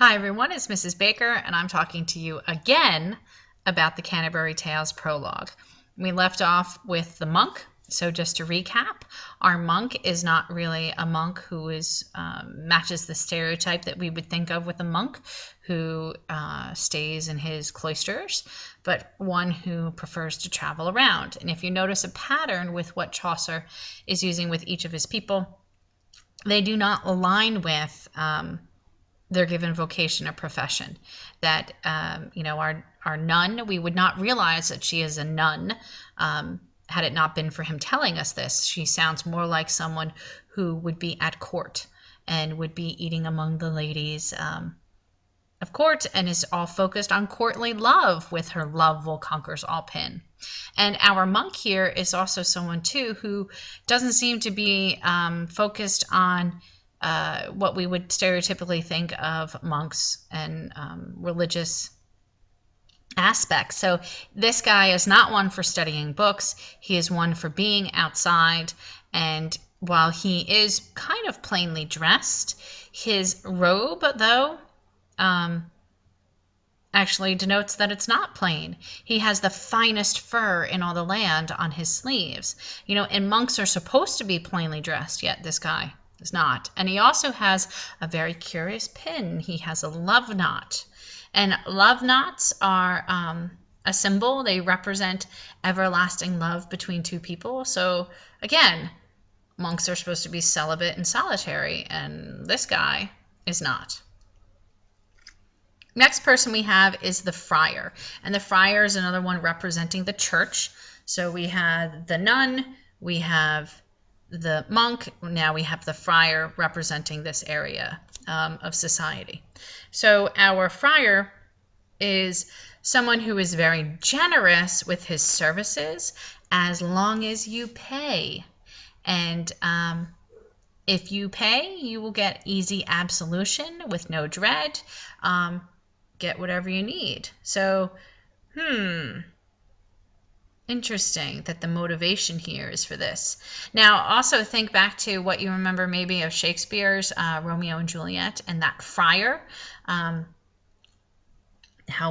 Hi everyone, it's Mrs. Baker, and I'm talking to you again about the Canterbury Tales prologue. We left off with the monk. So just to recap, our monk is not really a monk who matches the stereotype that we would think of with a monk who stays in his cloisters, but one who prefers to travel around. And if you notice a pattern with what Chaucer is using with each of his people, they do not align with their given vocation or profession. That our nun, we would not realize that she is a nun had it not been for him telling us this. She sounds more like someone who would be at court and would be eating among the ladies of court, and is all focused on courtly love with her love will conquers all pin. And our monk here is also someone too who doesn't seem to be focused on what we would stereotypically think of monks and religious aspects. So this guy is not one for studying books. He is one for being outside. And while he is kind of plainly dressed, his robe, though, actually denotes that it's not plain. He has the finest fur in all the land on his sleeves. And monks are supposed to be plainly dressed, yet this guy is not. And he also has a very curious pin. He has a love knot. And love knots are a symbol. They represent everlasting love between two people. So again, monks are supposed to be celibate and solitary, and this guy is not. Next person we have is the friar. And the friar is another one representing the church. So we have the nun, we have the monk, now we have the friar representing this area of society. So our friar is someone who is very generous with his services as long as you pay. And if you pay, you will get easy absolution with no dread. Get whatever you need. So, interesting that the motivation here is for this. Now, also think back to what you remember maybe of Shakespeare's Romeo and Juliet and that friar. How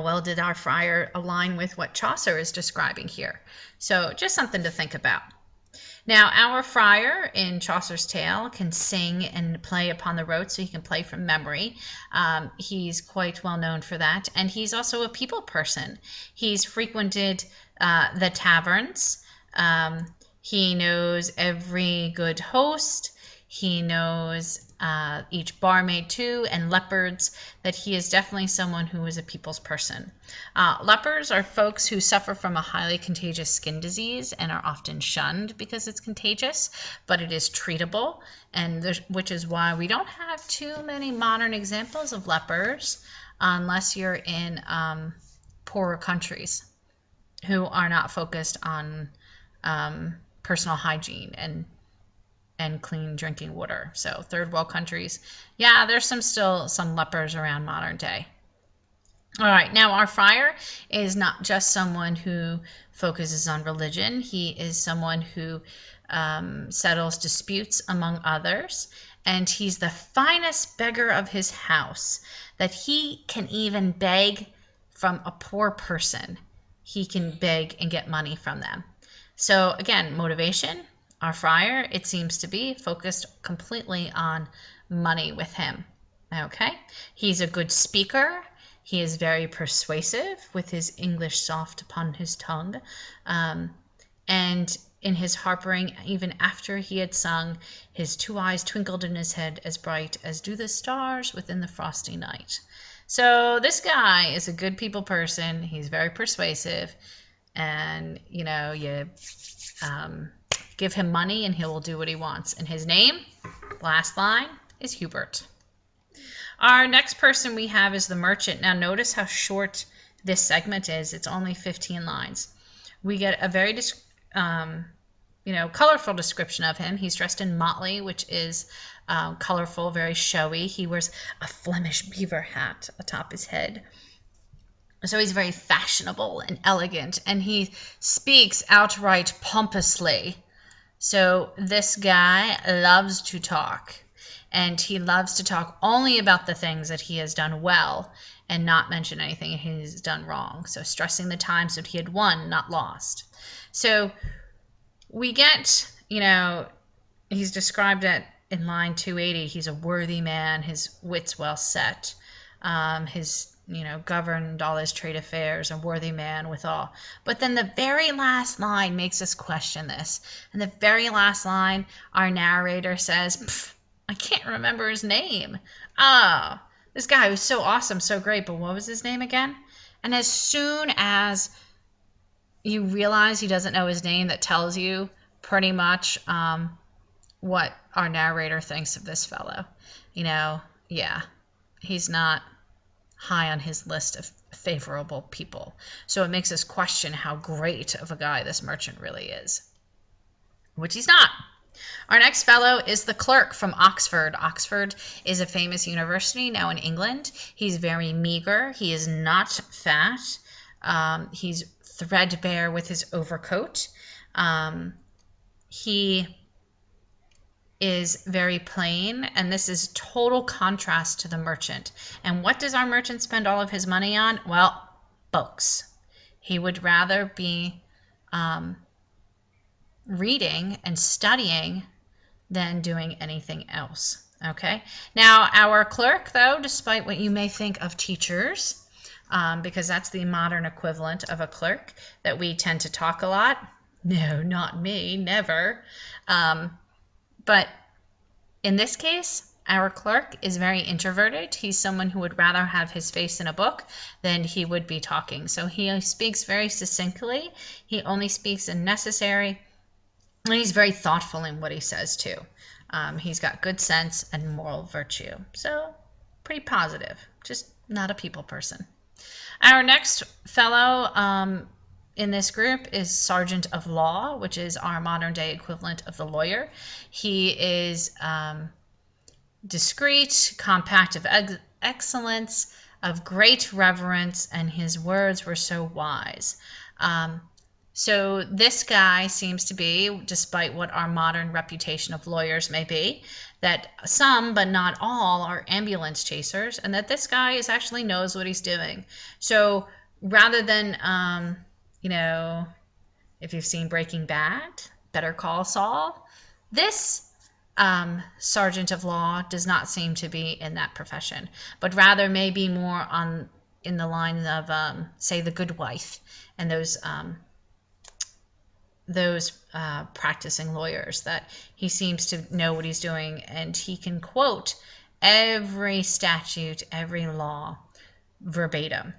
well did our friar align with what Chaucer is describing here? So just something to think about. Now, our friar in Chaucer's tale can sing and play upon the rote, so he can play from memory. He's quite well known for that, and he's also a people person. He's frequented the taverns. He knows every good host. He knows each barmaid too, and leopards, that he is definitely someone who is a people's person. Lepers are folks who suffer from a highly contagious skin disease and are often shunned because it's contagious, but it is treatable, and which is why we don't have too many modern examples of lepers unless you're in poorer countries who are not focused on personal hygiene and clean drinking water. So third world countries, yeah, there's still some lepers around modern day. All right, now our friar is not just someone who focuses on religion. He is someone who settles disputes among others, and he's the finest beggar of his house, that he can even beg from a poor person. He can beg and get money from them. So again, motivation. Our friar, it seems to be focused completely on money with him. Okay, he's a good speaker. He is very persuasive with his English soft upon his tongue. And in his harpering, even after he had sung, his two eyes twinkled in his head as bright as do the stars within the frosty night. So this guy is a good people person. He's very persuasive. And, you give him money and he will do what he wants. And his name, last line, is Hubert. Our next person we have is the merchant. Now notice how short this segment is. It's only 15 lines. We get a very colorful description of him. He's dressed in motley, which is colorful, very showy. He wears a Flemish beaver hat atop his head. So he's very fashionable and elegant, and he speaks outright pompously. So this guy loves to talk, and he loves to talk only about the things that he has done well and not mention anything he's done wrong. So stressing the times that he had won, not lost. So we get, he's described it in line 280. He's a worthy man, his wits well set, his governed all his trade affairs, a worthy man withal. But then the very last line makes us question this. And the very last line, our narrator says, I can't remember his name. This guy was so awesome, so great, but what was his name again? And as soon as you realize he doesn't know his name, that tells you pretty much what our narrator thinks of this fellow. He's not high on his list of favorable people. So it makes us question how great of a guy this merchant really is, which he's not. Our next fellow is the clerk from Oxford. Oxford is a famous university now in England. He's very meager. He is not fat. He's threadbare with his overcoat. He is very plain, and this is total contrast to the merchant. And what does our merchant spend all of his money on? Well, books. He would rather be reading and studying than doing anything else. Okay. Now, our clerk, though, despite what you may think of teachers, because that's the modern equivalent of a clerk, that we tend to talk a lot. No, not me, never. But in this case, our clerk is very introverted. He's someone who would rather have his face in a book than he would be talking. So he speaks very succinctly. He only speaks in necessary, and he's very thoughtful in what he says too. He's got good sense and moral virtue. So pretty positive, just not a people person. Our next fellow in this group is Sergeant of Law, which is our modern day equivalent of the lawyer. He is discreet, compact of excellence, of great reverence, and his words were so wise. So this guy seems to be, despite what our modern reputation of lawyers may be, that some, but not all, are ambulance chasers, and that this guy actually knows what he's doing. So rather than if you've seen Breaking Bad, Better Call Saul, this Sergeant of Law does not seem to be in that profession, but rather maybe more in the line of, say, The Good Wife and those practicing lawyers, that he seems to know what he's doing, and he can quote every statute, every law verbatim.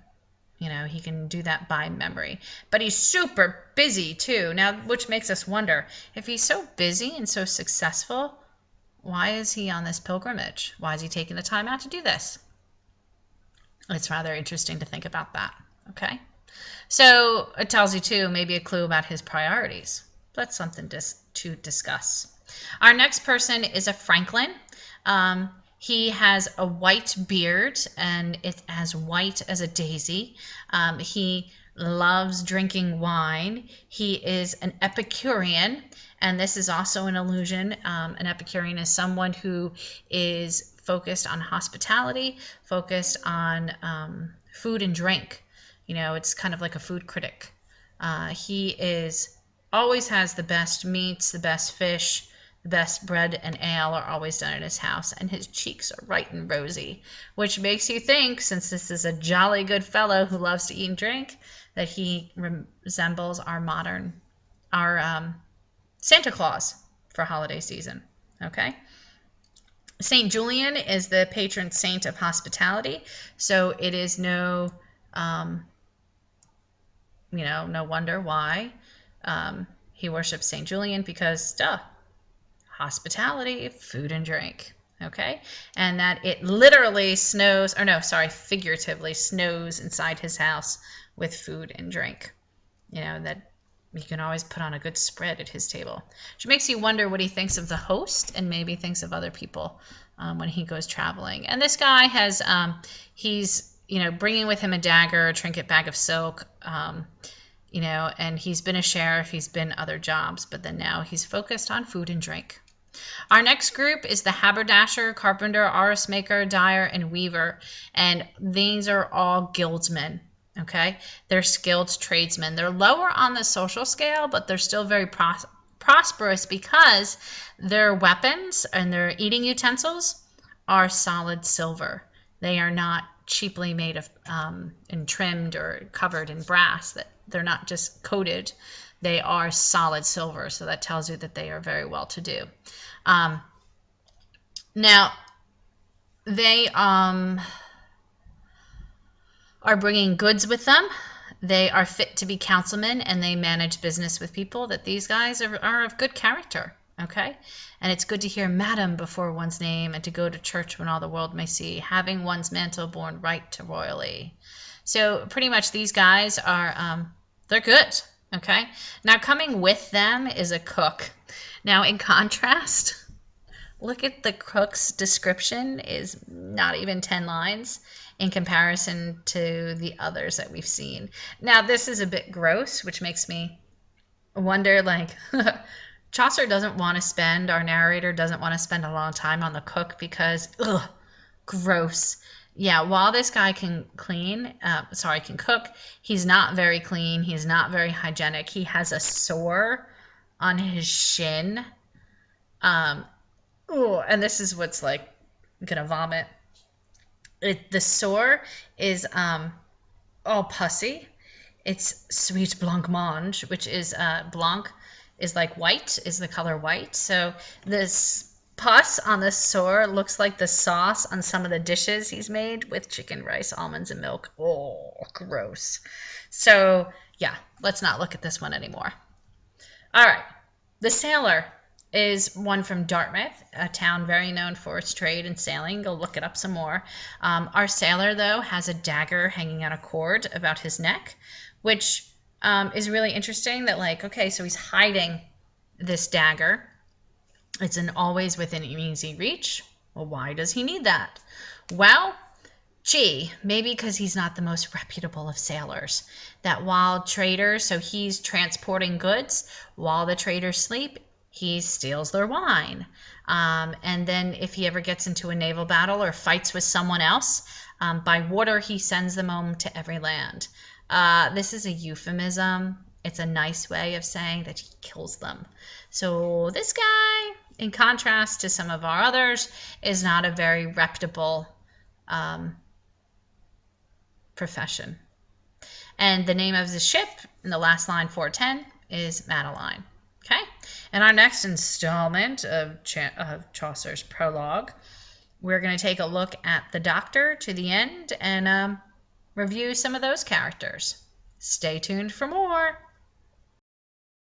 He can do that by memory. But he's super busy too. Now, which makes us wonder, if he's so busy and so successful, why is he on this pilgrimage? Why is he taking the time out to do this? It's rather interesting to think about that. Okay. So it tells you too, maybe a clue about his priorities. That's something to discuss. Our next person is a Franklin. He has a white beard, and it's as white as a daisy. He loves drinking wine. He is an Epicurean, and this is also an allusion. An Epicurean is someone who is focused on hospitality, focused on food and drink. It's kind of like a food critic. He always has the best meats, the best fish, the best bread and ale are always done at his house, and his cheeks are right and rosy, which makes you think, since this is a jolly good fellow who loves to eat and drink, that he resembles our Santa Claus for holiday season. Okay. Saint Julian is the patron saint of hospitality, so it is no wonder why he worships Saint Julian, because hospitality, food and drink. Okay, and that it literally figuratively snows inside his house with food and drink. That you can always put on a good spread at his table, which makes you wonder what he thinks of the host and maybe thinks of other people when he goes traveling. And this guy has, he's bringing with him a dagger, a trinket bag of silk, and he's been a sheriff, he's been other jobs, but then now he's focused on food and drink. Our next group is the haberdasher, carpenter, artist maker, dyer, and weaver. And these are all guildsmen, okay? They're skilled tradesmen. They're lower on the social scale, but they're still very prosperous because their weapons and their eating utensils are solid silver. They are not cheaply made of and trimmed or covered in brass. That they're not just coated. They are solid silver, so that tells you that they are very well to do. Now, they are bringing goods with them. They are fit to be councilmen, and they manage business with people. That these guys are of good character, okay? And it's good to hear madam before one's name, and to go to church when all the world may see, having one's mantle borne right to royally. So pretty much these guys are, they're good, okay? Now coming with them is a cook. Now in contrast, look at the cook's description is not even 10 lines in comparison to the others that we've seen. Now this is a bit gross, which makes me wonder, like, Chaucer doesn't want to spend, our narrator doesn't want to spend a long time on the cook because, ugh, gross. Yeah, while this guy can can cook, he's not very clean. He's not very hygienic. He has a sore on his shin. And this is what's like, I'm gonna vomit. The sore is all pussy. It's sweet blancmange, which is blanc is like white, is the color white. So this pus on the sore looks like the sauce on some of the dishes he's made with chicken, rice, almonds, and milk. Oh, gross. So yeah, let's not look at this one anymore. All right, the sailor is one from Dartmouth, a town very known for its trade and sailing. Go look it up some more. Our sailor, though, has a dagger hanging on a cord about his neck, which is really interesting. That, like, okay, so he's hiding this dagger. It's always within easy reach. Well, why does he need that? Well, maybe because he's not the most reputable of sailors. That while traders, so he's transporting goods, while the traders sleep, he steals their wine. And then if he ever gets into a naval battle or fights with someone else, by water he sends them home to every land. This is a euphemism. It's a nice way of saying that he kills them. So this guy, in contrast to some of our others, is not a very reputable profession. And the name of the ship in the last line, 410, is Madeline. Okay, in our next installment of Chaucer's Prologue, we're going to take a look at the Doctor to the end and review some of those characters. Stay tuned for more.